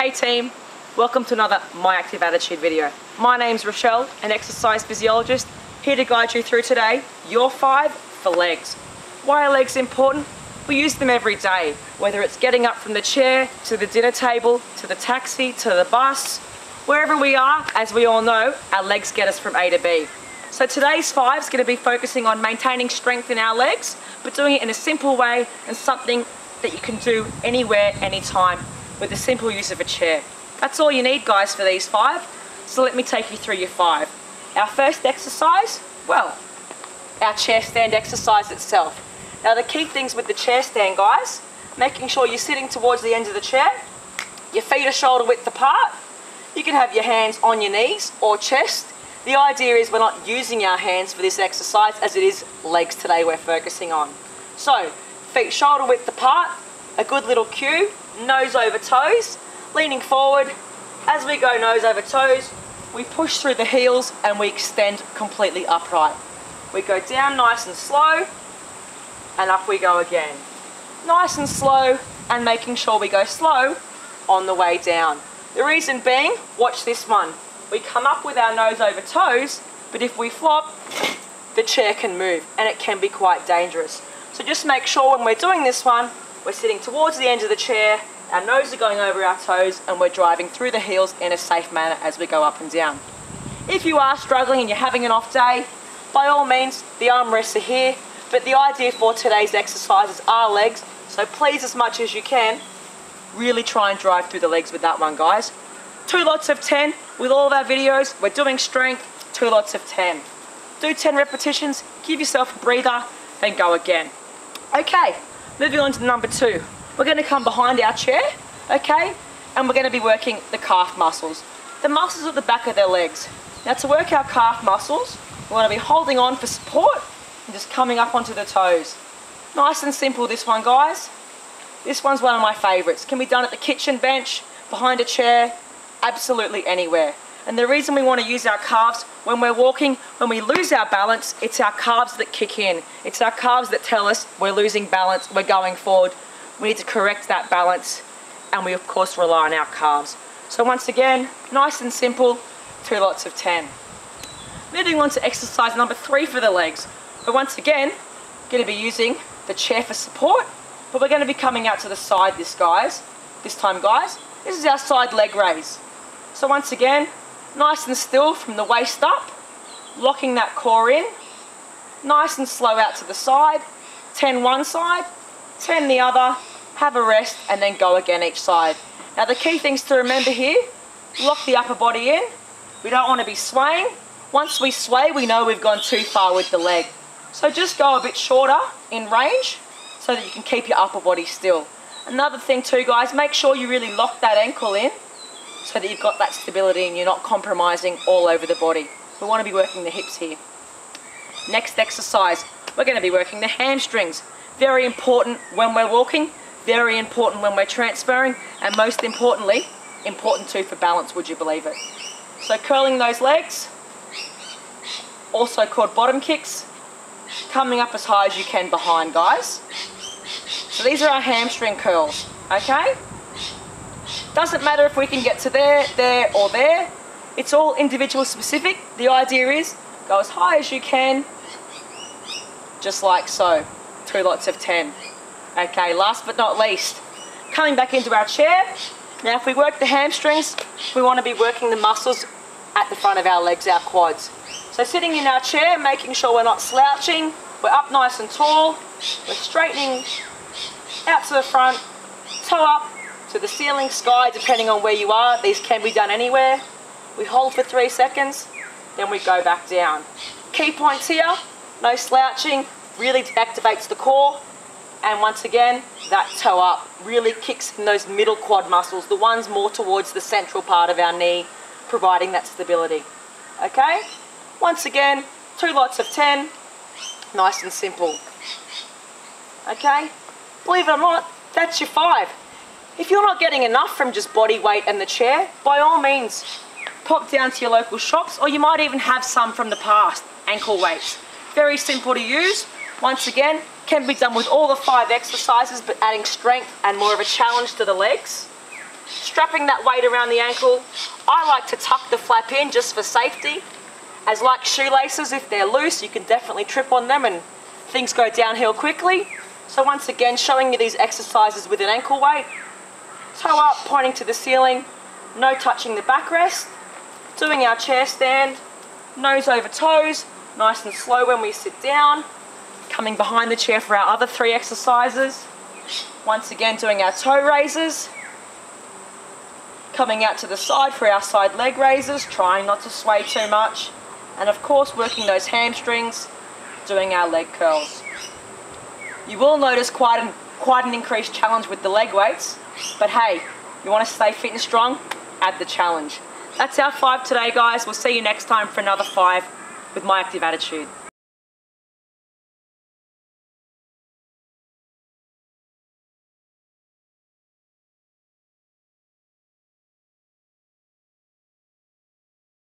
Hey team, welcome to another My Active Attitude video. My name's Rochelle, an exercise physiologist, here to guide you through today your 5 for legs. Why are legs important? We use them every day, whether it's getting up from the chair, to the dinner table, to the taxi, to the bus. Wherever we are, as we all know, our legs get us from A to B. So today's 5 is going to be focusing on maintaining strength in our legs, but doing it in a simple way and something that you can do anywhere, anytime, with the simple use of a chair. That's all you need, guys, for these 5. So let me take you through your 5. Our first exercise, well, our chair stand exercise itself. Now the key things with the chair stand, guys, making sure you're sitting towards the end of the chair, your feet are shoulder width apart. You can have your hands on your knees or chest. The idea is we're not using our hands for this exercise, as it is legs today we're focusing on. So, feet shoulder width apart, a good little cue, nose over toes, leaning forward. As we go nose over toes, we push through the heels and we extend completely upright. We go down nice and slow, and up we go again. Nice and slow, and making sure we go slow on the way down. The reason being, watch this one. We come up with our nose over toes, but if we flop, the chair can move, and it can be quite dangerous. So just make sure when we're doing this one, we're sitting towards the end of the chair, our nose are going over our toes, and we're driving through the heels in a safe manner as we go up and down. If you are struggling and you're having an off day, by all means, the armrests are here, but the idea for today's exercises are legs, so please, as much as you can, really try and drive through the legs with that one, guys. 2 lots of 10 with all of our videos. We're doing strength, 2 lots of 10. Do 10 repetitions, give yourself a breather, then go again. Okay, moving on to number 2. We're going to come behind our chair, okay, and we're going to be working the calf muscles. The muscles at the back of their legs. Now to work our calf muscles, we want to be holding on for support and just coming up onto the toes. Nice and simple, this one, guys. This one's one of my favourites. Can be done at the kitchen bench, behind a chair, absolutely anywhere. And the reason we want to use our calves when we're walking, when we lose our balance, it's our calves that kick in. It's our calves that tell us we're losing balance, we're going forward. We need to correct that balance, and we of course rely on our calves. So once again, nice and simple, 2 lots of 10. Moving on to exercise number 3 for the legs. But once again, going to be using the chair for support, but we're going to be coming out to the side this time, guys. This is our side leg raise. So once again, nice and still from the waist up, locking that core in, nice and slow out to the side, 10 one side, 10 the other, have a rest, and then go again each side. Now the key things to remember here, lock the upper body in. We don't want to be swaying. Once we sway, we know we've gone too far with the leg. So just go a bit shorter in range so that you can keep your upper body still. Another thing too, guys, make sure you really lock that ankle in so that you've got that stability and you're not compromising all over the body. We want to be working the hips here. Next exercise, we're going to be working the hamstrings. Very important when we're walking, very important when we're transferring, and most importantly, important too for balance, would you believe it? So curling those legs, also called bottom kicks, coming up as high as you can behind, guys. So these are our hamstring curls, okay? Doesn't matter if we can get to there, there, or there. It's all individual specific. The idea is go as high as you can, just like so. 2 lots of 10. Okay, last but not least, coming back into our chair. Now if we work the hamstrings, we want to be working the muscles at the front of our legs, our quads. So sitting in our chair, making sure we're not slouching, we're up nice and tall, we're straightening out to the front, toe up to the ceiling, sky, depending on where you are. These can be done anywhere. We hold for 3 seconds, then we go back down. Key points here, no slouching, really activates the core, and once again, that toe up really kicks in those middle quad muscles, the ones more towards the central part of our knee, providing that stability. Okay? Once again, 2 lots of 10, nice and simple. Okay? Believe it or not, that's your 5. If you're not getting enough from just body weight and the chair, by all means, pop down to your local shops, or you might even have some from the past, ankle weights. Very simple to use. Once again, can be done with all the 5 exercises, but adding strength and more of a challenge to the legs. strapping that weight around the ankle. I like to tuck the flap in just for safety, as like shoelaces, if they're loose, you can definitely trip on them and things go downhill quickly. So once again, showing you these exercises with an ankle weight. Toe up, pointing to the ceiling, no touching the backrest. Doing our chair stand, nose over toes, nice and slow when we sit down. Coming behind the chair for our other 3 exercises. Once again, doing our toe raises. Coming out to the side for our side leg raises, trying not to sway too much. And of course, working those hamstrings, doing our leg curls. You will notice quite an increased challenge with the leg weights, but hey, you want to stay fit and strong? Add the challenge. That's our 5 today, guys. We'll see you next time for another 5 with My Active Attitude.